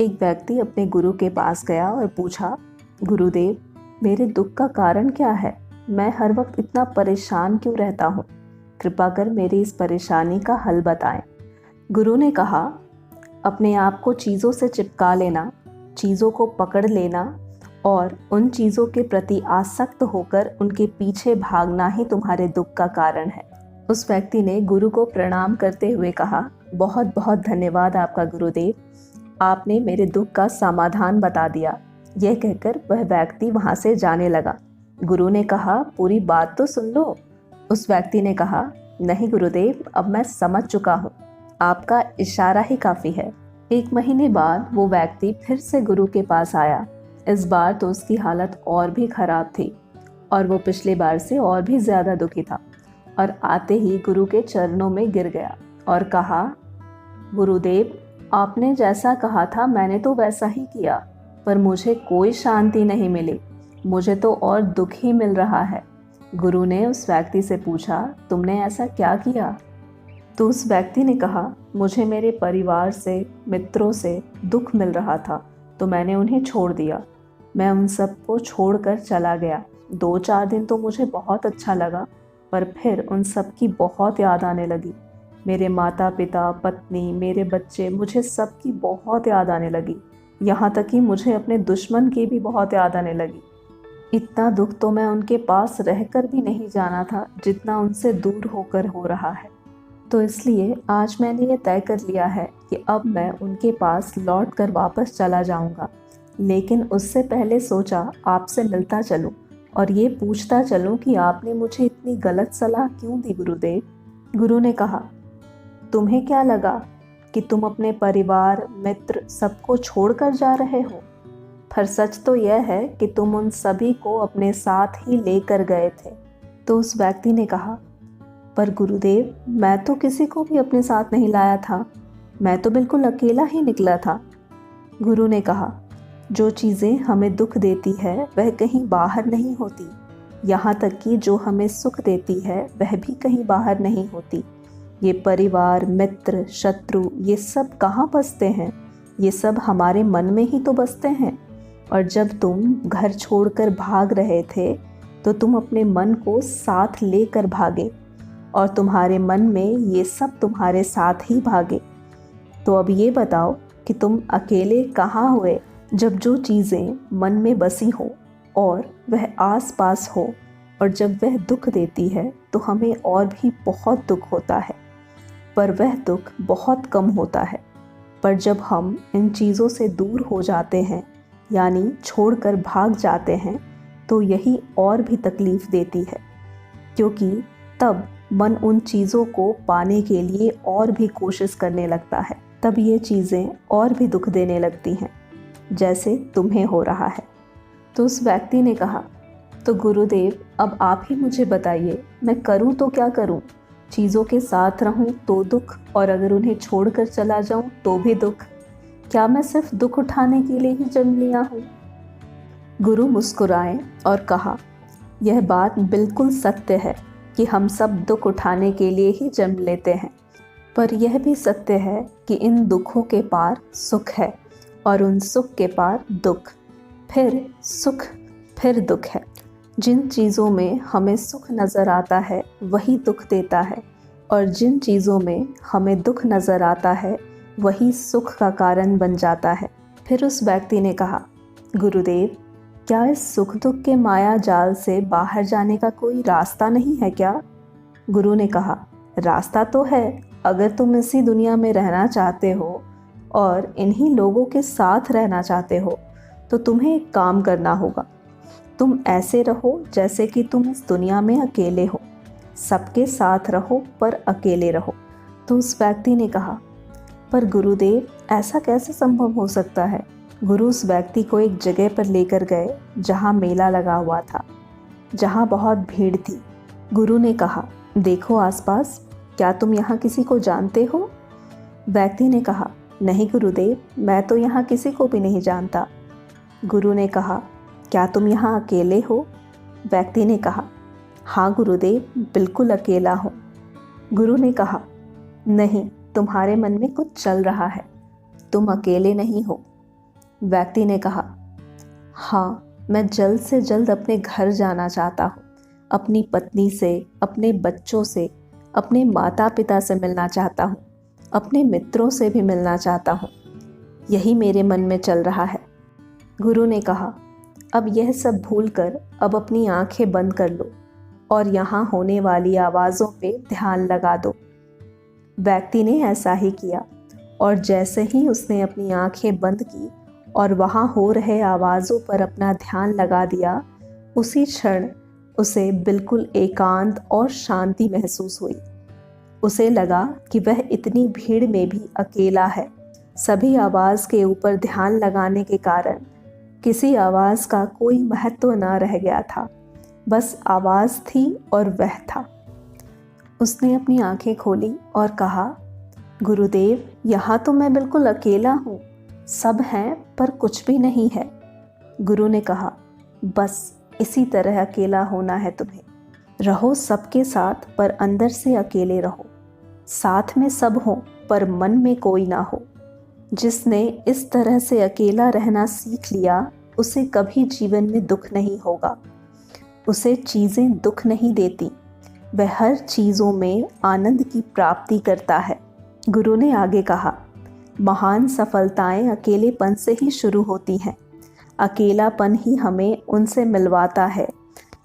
एक व्यक्ति अपने गुरु के पास गया और पूछा, गुरुदेव, मेरे दुख का कारण क्या है? मैं हर वक्त इतना परेशान क्यों रहता हूँ? कृपा कर मेरी इस परेशानी का हल बताएं। गुरु ने कहा, अपने आप को चीज़ों से चिपका लेना, चीज़ों को पकड़ लेना और उन चीज़ों के प्रति आसक्त होकर उनके पीछे भागना ही तुम्हारे दुख का कारण है। उस व्यक्ति ने गुरु को प्रणाम करते हुए कहा, बहुत बहुत धन्यवाद आपका गुरुदेव, आपने मेरे दुख का समाधान बता दिया। यह कहकर वह व्यक्ति वहां से जाने लगा। गुरु ने कहा, पूरी बात तो सुन लो। उस व्यक्ति ने कहा, नहीं गुरुदेव, अब मैं समझ चुका हूँ, आपका इशारा ही काफ़ी है। 1 महीने बाद वो व्यक्ति फिर से गुरु के पास आया। इस बार तो उसकी हालत और भी खराब थी और वो पिछले बार से और भी ज़्यादा दुखी था और आते ही गुरु के चरणों में गिर गया और कहा, गुरुदेव, आपने जैसा कहा था मैंने तो वैसा ही किया, पर मुझे कोई शांति नहीं मिली, मुझे तो और दुख ही मिल रहा है। गुरु ने उस व्यक्ति से पूछा, तुमने ऐसा क्या किया? तो उस व्यक्ति ने कहा, मुझे मेरे परिवार से, मित्रों से दुख मिल रहा था तो मैंने उन्हें छोड़ दिया। मैं उन सबको छोड़कर चला गया। 2-4 दिन तो मुझे बहुत अच्छा लगा, पर फिर उन सब की बहुत याद आने लगी। मेरे माता पिता, पत्नी, मेरे बच्चे, मुझे सबकी बहुत याद आने लगी। यहाँ तक कि मुझे अपने दुश्मन की भी बहुत याद आने लगी। इतना दुख तो मैं उनके पास रहकर भी नहीं जाना था जितना उनसे दूर होकर हो रहा है। तो इसलिए आज मैंने ये तय कर लिया है कि अब मैं उनके पास लौट कर वापस चला जाऊंगा। लेकिन उससे पहले सोचा आपसे मिलता चलूं और ये पूछता चलूं कि आपने मुझे इतनी गलत सलाह क्यों दी गुरुदेव। गुरु ने कहा, तुम्हें क्या लगा कि तुम अपने परिवार, मित्र सबको छोड़कर जा रहे हो? पर सच तो यह है कि तुम उन सभी को अपने साथ ही लेकर गए थे। तो उस व्यक्ति ने कहा, पर गुरुदेव, मैं तो किसी को भी अपने साथ नहीं लाया था, मैं तो बिल्कुल अकेला ही निकला था। गुरु ने कहा, जो चीज़ें हमें दुख देती है वह कहीं बाहर नहीं होती, यहाँ तक कि जो हमें सुख देती है वह भी कहीं बाहर नहीं होती। ये परिवार, मित्र, शत्रु, ये सब कहाँ बसते हैं? ये सब हमारे मन में ही तो बसते हैं। और जब तुम घर छोड़कर भाग रहे थे तो तुम अपने मन को साथ लेकर भागे और तुम्हारे मन में ये सब तुम्हारे साथ ही भागे। तो अब ये बताओ कि तुम अकेले कहाँ हुए जब जो चीज़ें मन में बसी हो और वह आस पास हो, और जब वह दुख देती है तो हमें और भी बहुत दुख होता है, पर वह दुख बहुत कम होता है। पर जब हम इन चीज़ों से दूर हो जाते हैं, यानी छोड़कर भाग जाते हैं, तो यही और भी तकलीफ़ देती है, क्योंकि तब मन उन चीज़ों को पाने के लिए और भी कोशिश करने लगता है। तब ये चीज़ें और भी दुख देने लगती हैं, जैसे तुम्हें हो रहा है। तो उस व्यक्ति ने कहा, तो गुरुदेव, अब आप ही मुझे बताइए, मैं करूं तो क्या करूं? चीज़ों के साथ रहूं तो दुख, और अगर उन्हें छोड़कर चला जाऊं तो भी दुख। क्या मैं सिर्फ दुख उठाने के लिए ही जन्म लिया हूँ? गुरु मुस्कुराए और कहा, यह बात बिल्कुल सत्य है कि हम सब दुख उठाने के लिए ही जन्म लेते हैं, पर यह भी सत्य है कि इन दुखों के पार सुख है और उन सुख के पार दुख, फिर सुख, फिर दुख है। जिन चीज़ों में हमें सुख नज़र आता है वही दुख देता है, और जिन चीज़ों में हमें दुख नज़र आता है वही सुख का कारण बन जाता है। फिर उस व्यक्ति ने कहा, गुरुदेव, क्या इस सुख दुख के माया जाल से बाहर जाने का कोई रास्ता नहीं है क्या? गुरु ने कहा, रास्ता तो है। अगर तुम इसी दुनिया में रहना चाहते हो और इन्हीं लोगों के साथ रहना चाहते हो तो तुम्हें एक काम करना होगा। तुम ऐसे रहो जैसे कि तुम इस दुनिया में अकेले हो। सबके साथ रहो पर अकेले रहो। तो उस व्यक्ति ने कहा, पर गुरुदेव, ऐसा कैसे संभव हो सकता है? गुरु उस व्यक्ति को एक जगह पर लेकर गए जहाँ मेला लगा हुआ था, जहाँ बहुत भीड़ थी। गुरु ने कहा, देखो आसपास, क्या तुम यहाँ किसी को जानते हो? व्यक्ति ने कहा, नहीं गुरुदेव, मैं तो यहाँ किसी को भी नहीं जानता। गुरु ने कहा, क्या तुम यहाँ अकेले हो? व्यक्ति ने कहा, हाँ गुरुदेव, बिल्कुल अकेला हूँ। गुरु ने कहा, नहीं, तुम्हारे मन में कुछ चल रहा है, तुम अकेले नहीं हो। व्यक्ति ने कहा, हाँ, मैं जल्द से जल्द अपने घर जाना चाहता हूँ। अपनी पत्नी से, अपने बच्चों से, अपने माता पिता से मिलना चाहता हूँ, अपने मित्रों से भी मिलना चाहता हूँ। यही मेरे मन में चल रहा है। गुरु ने कहा, अब यह सब भूलकर अब अपनी आंखें बंद कर लो और यहाँ होने वाली आवाज़ों पे ध्यान लगा दो। व्यक्ति ने ऐसा ही किया और जैसे ही उसने अपनी आंखें बंद की और वहाँ हो रहे आवाज़ों पर अपना ध्यान लगा दिया, उसी क्षण उसे बिल्कुल एकांत और शांति महसूस हुई। उसे लगा कि वह इतनी भीड़ में भी अकेला है। सभी आवाज़ के ऊपर ध्यान लगाने के कारण किसी आवाज़ का कोई महत्व ना रह गया था। बस आवाज़ थी और वह था। उसने अपनी आंखें खोली और कहा, गुरुदेव, यहाँ तो मैं बिल्कुल अकेला हूँ। सब हैं पर कुछ भी नहीं है। गुरु ने कहा, बस इसी तरह अकेला होना है तुम्हें। रहो सबके साथ पर अंदर से अकेले रहो। साथ में सब हो पर मन में कोई ना हो। जिसने इस तरह से अकेला रहना सीख लिया, उसे कभी जीवन में दुख नहीं होगा। उसे चीज़ें दुख नहीं देती, वह हर चीज़ों में आनंद की प्राप्ति करता है। गुरु ने आगे कहा, महान सफलताएं अकेलेपन से ही शुरू होती हैं। अकेलापन ही हमें उनसे मिलवाता है।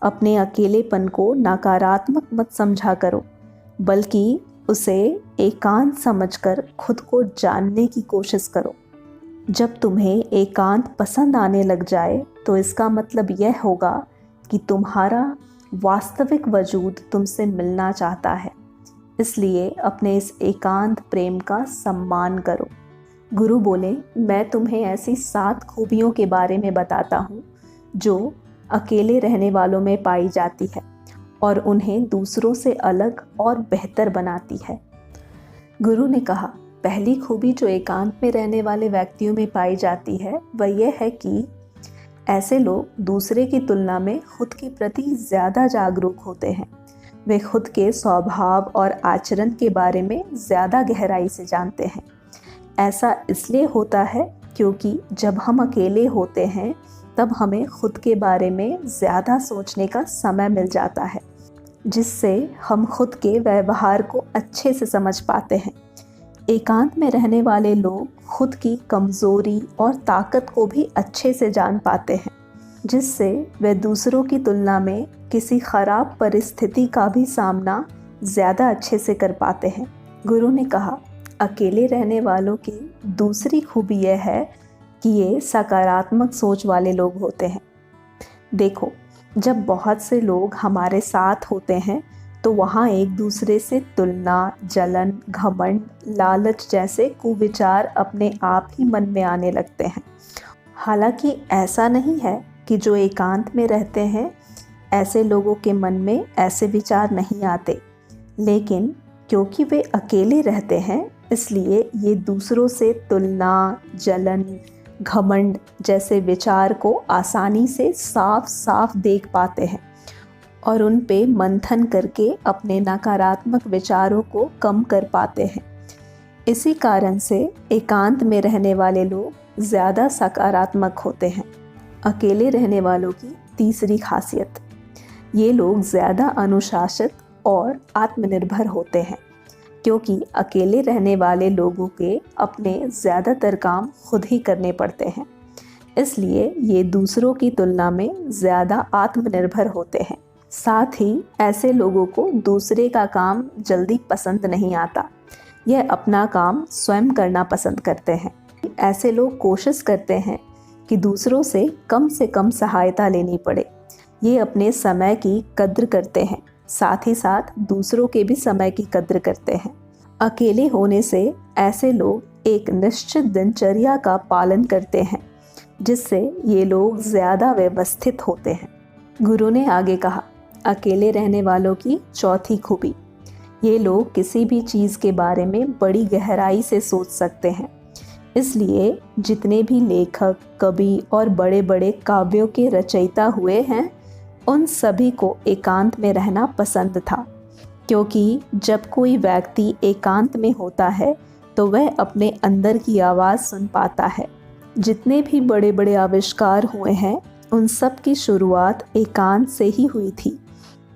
अपने अकेलेपन को नकारात्मक मत समझा करो, बल्कि उसे एकांत समझकर खुद को जानने की कोशिश करो। जब तुम्हें एकांत पसंद आने लग जाए तो इसका मतलब यह होगा कि तुम्हारा वास्तविक वजूद तुमसे मिलना चाहता है। इसलिए अपने इस एकांत प्रेम का सम्मान करो। गुरु बोले, मैं तुम्हें ऐसी 7 खूबियों के बारे में बताता हूँ जो अकेले रहने वालों में पाई जाती है और उन्हें दूसरों से अलग और बेहतर बनाती है। गुरु ने कहा, पहली खूबी जो एकांत में रहने वाले व्यक्तियों में पाई जाती है वह यह है कि ऐसे लोग दूसरे की तुलना में खुद के प्रति ज़्यादा जागरूक होते हैं। वे खुद के स्वभाव और आचरण के बारे में ज़्यादा गहराई से जानते हैं। ऐसा इसलिए होता है क्योंकि जब हम अकेले होते हैं तब हमें खुद के बारे में ज़्यादा सोचने का समय मिल जाता है, जिससे हम खुद के व्यवहार को अच्छे से समझ पाते हैं। एकांत में रहने वाले लोग खुद की कमज़ोरी और ताकत को भी अच्छे से जान पाते हैं, जिससे वे दूसरों की तुलना में किसी ख़राब परिस्थिति का भी सामना ज़्यादा अच्छे से कर पाते हैं। गुरु ने कहा, अकेले रहने वालों की दूसरी खूबी यह है कि ये सकारात्मक सोच वाले लोग होते हैं। देखो, जब बहुत से लोग हमारे साथ होते हैं तो वहाँ एक दूसरे से तुलना, जलन, घमंड, लालच जैसे कुविचार अपने आप ही मन में आने लगते हैं। हालांकि ऐसा नहीं है कि जो एकांत में रहते हैं ऐसे लोगों के मन में ऐसे विचार नहीं आते, लेकिन क्योंकि वे अकेले रहते हैं इसलिए ये दूसरों से तुलना, जलन, घमंड जैसे विचार को आसानी से साफ साफ देख पाते हैं और उन पे मंथन करके अपने नकारात्मक विचारों को कम कर पाते हैं। इसी कारण से एकांत में रहने वाले लोग ज़्यादा सकारात्मक होते हैं। अकेले रहने वालों की तीसरी खासियत, ये लोग ज़्यादा अनुशासित और आत्मनिर्भर होते हैं, क्योंकि अकेले रहने वाले लोगों के अपने ज़्यादातर काम खुद ही करने पड़ते हैं। इसलिए ये दूसरों की तुलना में ज़्यादा आत्मनिर्भर होते हैं। साथ ही ऐसे लोगों को दूसरे का काम जल्दी पसंद नहीं आता। यह अपना काम स्वयं करना पसंद करते हैं। ऐसे लोग कोशिश करते हैं कि दूसरों से कम सहायता लेनी पड़े। ये अपने समय की कद्र करते हैं, साथ ही साथ दूसरों के भी समय की कद्र करते हैं। अकेले होने से ऐसे लोग एक निश्चित दिनचर्या का पालन करते हैं, जिससे ये लोग ज़्यादा व्यवस्थित होते हैं। गुरु ने आगे कहा, अकेले रहने वालों की चौथी खूबी, ये लोग किसी भी चीज़ के बारे में बड़ी गहराई से सोच सकते हैं। इसलिए जितने भी लेखक, कवि और बड़े बड़े काव्यों के रचयिता हुए हैं, उन सभी को एकांत में रहना पसंद था, क्योंकि जब कोई व्यक्ति एकांत में होता है तो वह अपने अंदर की आवाज़ सुन पाता है। जितने भी बड़े बड़े आविष्कार हुए हैं उन सब की शुरुआत एकांत से ही हुई थी,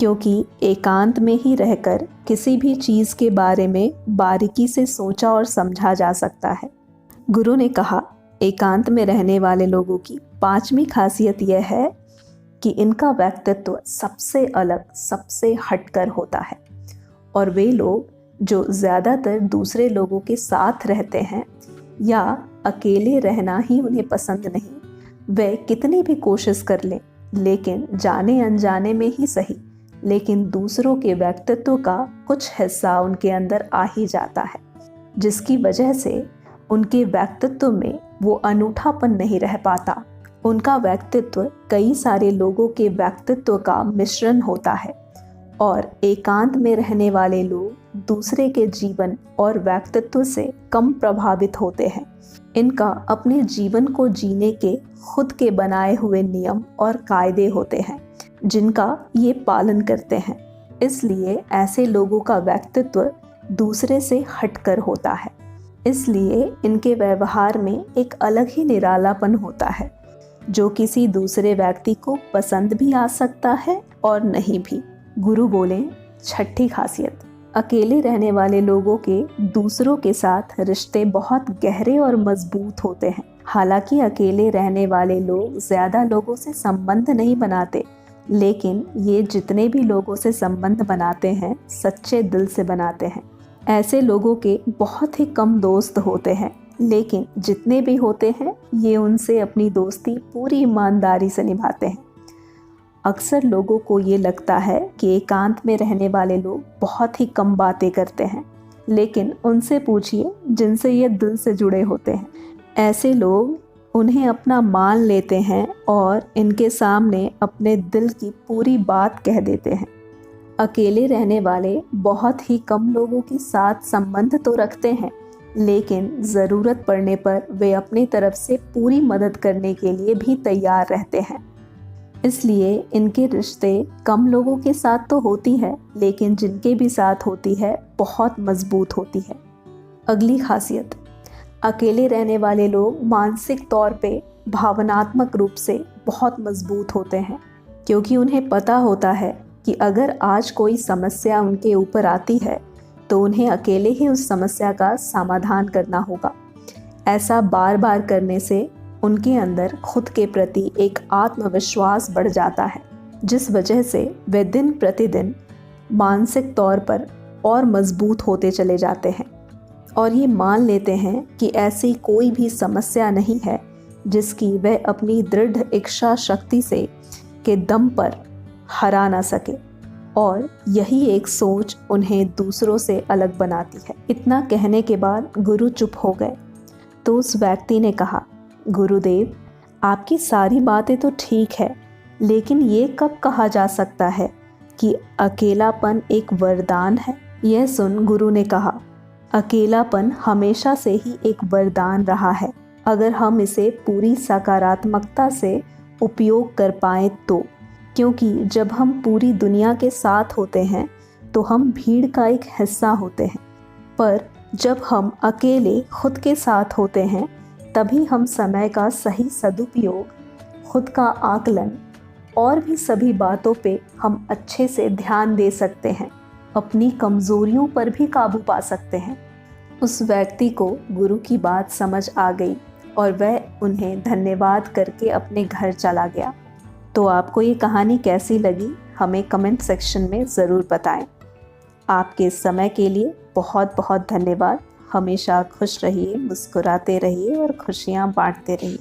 क्योंकि एकांत में ही रहकर किसी भी चीज़ के बारे में बारीकी से सोचा और समझा जा सकता है। गुरु ने कहा, एकांत में रहने वाले लोगों की पांचवी खासियत यह है कि इनका व्यक्तित्व सबसे अलग, सबसे हटकर होता है। और वे लोग जो ज़्यादातर दूसरे लोगों के साथ रहते हैं या अकेले रहना ही उन्हें पसंद नहीं, वे कितनी भी कोशिश कर लें, लेकिन जाने अनजाने में ही सही, लेकिन दूसरों के व्यक्तित्व का कुछ हिस्सा उनके अंदर आ ही जाता है, जिसकी वजह से उनके व्यक्तित्व में वो अनूठापन नहीं रह पाता। उनका व्यक्तित्व कई सारे लोगों के व्यक्तित्व का मिश्रण होता है और एकांत में रहने वाले लोग दूसरे के जीवन और व्यक्तित्व से कम प्रभावित होते हैं। इनका अपने जीवन को जीने के खुद के बनाए हुए नियम और कायदे होते हैं जिनका ये पालन करते हैं। इसलिए ऐसे लोगों का व्यक्तित्व दूसरे से हटकर होता है। इसलिए इनके व्यवहार में एक अलग ही निरालापन होता है जो किसी दूसरे व्यक्ति को पसंद भी आ सकता है और नहीं भी। गुरु बोले, छठी खासियत, अकेले रहने वाले लोगों के दूसरों के साथ रिश्ते बहुत गहरे और मजबूत होते हैं। हालांकि अकेले रहने वाले लोग ज़्यादा लोगों से संबंध नहीं बनाते, लेकिन ये जितने भी लोगों से संबंध बनाते हैं सच्चे दिल से बनाते हैं। ऐसे लोगों के बहुत ही कम दोस्त होते हैं, लेकिन जितने भी होते हैं ये उनसे अपनी दोस्ती पूरी ईमानदारी से निभाते हैं। अक्सर लोगों को ये लगता है कि एकांत में रहने वाले लोग बहुत ही कम बातें करते हैं, लेकिन उनसे पूछिए जिनसे ये दिल से जुड़े होते हैं। ऐसे लोग उन्हें अपना मान लेते हैं और इनके सामने अपने दिल की पूरी बात कह देते हैं। अकेले रहने वाले बहुत ही कम लोगों के साथ संबंध तो रखते हैं, लेकिन ज़रूरत पड़ने पर वे अपनी तरफ से पूरी मदद करने के लिए भी तैयार रहते हैं। इसलिए इनके रिश्ते कम लोगों के साथ तो होती है, लेकिन जिनके भी साथ होती है बहुत मजबूत होती है। अगली खासियत, अकेले रहने वाले लोग मानसिक तौर पे भावनात्मक रूप से बहुत मजबूत होते हैं, क्योंकि उन्हें पता होता है कि अगर आज कोई समस्या उनके ऊपर आती है तो उन्हें अकेले ही उस समस्या का समाधान करना होगा। ऐसा बार बार करने से उनके अंदर खुद के प्रति एक आत्मविश्वास बढ़ जाता है, जिस वजह से वे दिन प्रतिदिन मानसिक तौर पर और मजबूत होते चले जाते हैं और ये मान लेते हैं कि ऐसी कोई भी समस्या नहीं है जिसकी वह अपनी दृढ़ इच्छा शक्ति से के दम पर हरा ना सके, और यही एक सोच उन्हें दूसरों से अलग बनाती है। इतना कहने के बाद गुरु चुप हो गए तो उस व्यक्ति ने कहा, गुरुदेव, आपकी सारी बातें तो ठीक है, लेकिन ये कब कहा जा सकता है कि अकेलापन एक वरदान है? यह सुन गुरु ने कहा, अकेलापन हमेशा से ही एक वरदान रहा है, अगर हम इसे पूरी सकारात्मकता से उपयोग कर पाएं तो। क्योंकि जब हम पूरी दुनिया के साथ होते हैं तो हम भीड़ का एक हिस्सा होते हैं, पर जब हम अकेले खुद के साथ होते हैं तभी हम समय का सही सदुपयोग, खुद का आकलन और भी सभी बातों पे हम अच्छे से ध्यान दे सकते हैं, अपनी कमज़ोरियों पर भी काबू पा सकते हैं। उस व्यक्ति को गुरु की बात समझ आ गई और वह उन्हें धन्यवाद करके अपने घर चला गया। तो आपको ये कहानी कैसी लगी हमें कमेंट सेक्शन में ज़रूर बताएं। आपके समय के लिए बहुत बहुत धन्यवाद। हमेशा खुश रहिए, मुस्कुराते रहिए और खुशियाँ बांटते रहिए।